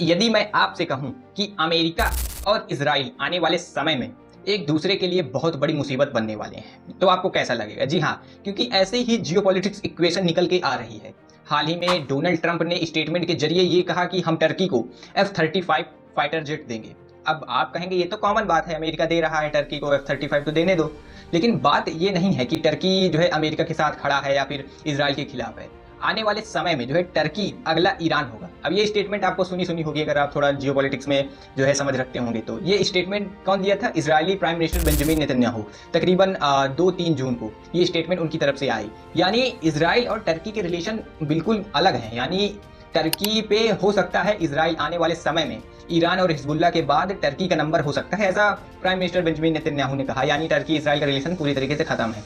यदि मैं आपसे कहूं कि अमेरिका और इजराइल आने वाले समय में एक दूसरे के लिए बहुत बड़ी मुसीबत बनने वाले हैं, तो आपको कैसा लगेगा? जी हाँ, क्योंकि ऐसे ही जियोपॉलिटिक्स इक्वेशन निकल के आ रही है। हाल ही में डोनाल्ड ट्रंप ने स्टेटमेंट के जरिए ये कहा कि हम टर्की को F-35 फाइटर जेट देंगे। अब आप कहेंगे ये तो कॉमन बात है, अमेरिका दे रहा है टर्की को F-35 तो देने दो। लेकिन बात ये नहीं है कि टर्की जो है अमेरिका के साथ खड़ा है या फिर इजराइल के खिलाफ है। आने वाले समय में जो है टर्की अगला ईरान होगा। अब ये स्टेटमेंट आपको सुनी सुनी होगी, अगर आप थोड़ा जियोपॉलिटिक्स में जो है समझ रखते होंगे तो। ये स्टेटमेंट कौन दिया था? Israeli prime minister Benjamin Netanyahu. तकरीबन 2-3 जून को ये स्टेटमेंट उनकी तरफ से आई। यानी इजराइल और टर्की के रिलेशन बिल्कुल अलग हैं। यानी टर्की पे हो सकता है इजराइल आने वाले समय में ईरान और हिजबुल्ला के बाद टर्की का नंबर हो सकता है, ऐसा प्राइम मिनिस्टर बेंजामिन नेतन्याहू ने कहा। यानी टर्की इजराइल का रिलेशन पूरी तरीके से खत्म है।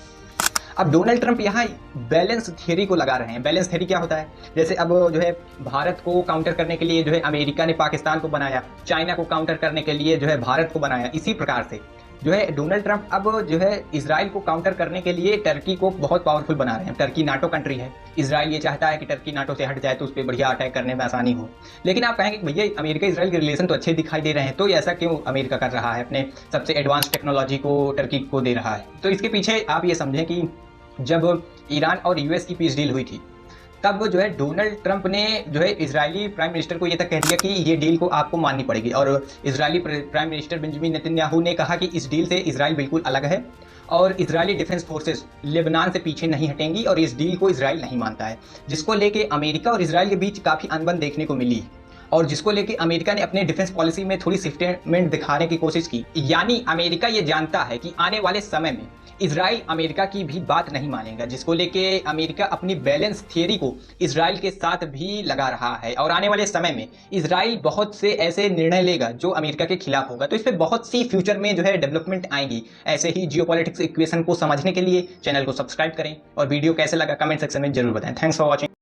अब डोनाल्ड ट्रंप यहाँ बैलेंस थियरी को लगा रहे हैं। बैलेंस थियरी क्या होता है? जैसे अब जो है भारत को काउंटर करने के लिए जो है अमेरिका ने पाकिस्तान को बनाया, चाइना को काउंटर करने के लिए जो है भारत को बनाया। इसी प्रकार से जो है डोनाल्ड ट्रंप अब जो है इजराइल को काउंटर करने के लिए टर्की को बहुत पावरफुल बना रहे हैं। टर्की नाटो कंट्री है, इजराइल ये चाहता है कि टर्की नाटो से हट जाए तो उस पर बढ़िया अटैक करने में आसानी हो। लेकिन आप कहेंगे भैया अमेरिका इजराइल के रिलेशन तो अच्छे दिखाई दे रहे हैं, तो ऐसा क्यों अमेरिका कर रहा है, अपने सबसे एडवांस टेक्नोलॉजी को टर्की को दे रहा है? तो इसके पीछे आप ये समझें कि जब ईरान और यूएस की पीस डील हुई थी, तब जो है डोनाल्ड ट्रंप ने जो है इजरायली प्राइम मिनिस्टर को ये तक कह दिया कि ये डील को आपको माननी पड़ेगी। और Israeli prime minister Benjamin Netanyahu ने कहा कि इस डील से इजराइल बिल्कुल अलग है और इजरायली डिफेंस फोर्सेस लेबनान से पीछे नहीं हटेंगी और इस डील को इजराइल नहीं मानता है। जिसको लेके अमेरिका और इजराइल के बीच काफ़ी अनबन देखने को मिली और जिसको लेके अमेरिका ने अपने डिफेंस पॉलिसी में थोड़ी शिफ्टमेंट दिखाने की कोशिश की। यानी अमेरिका ये जानता है कि आने वाले समय में इजराइल अमेरिका की भी बात नहीं मानेगा, जिसको लेके अमेरिका अपनी बैलेंस थियरी को इजराइल के साथ भी लगा रहा है। और आने वाले समय में इजराइल बहुत से ऐसे निर्णय लेगा जो अमेरिका के खिलाफ होगा। तो इस पर बहुत सी फ्यूचर में जो है डेवलपमेंट आएंगी। ऐसे ही जियोपॉलिटिक्स इक्वेशन को समझने के लिए चैनल को सब्सक्राइब करें और वीडियो कैसे लगा कमेंट सेक्शन में जरूर बताएं। Thanks for watching.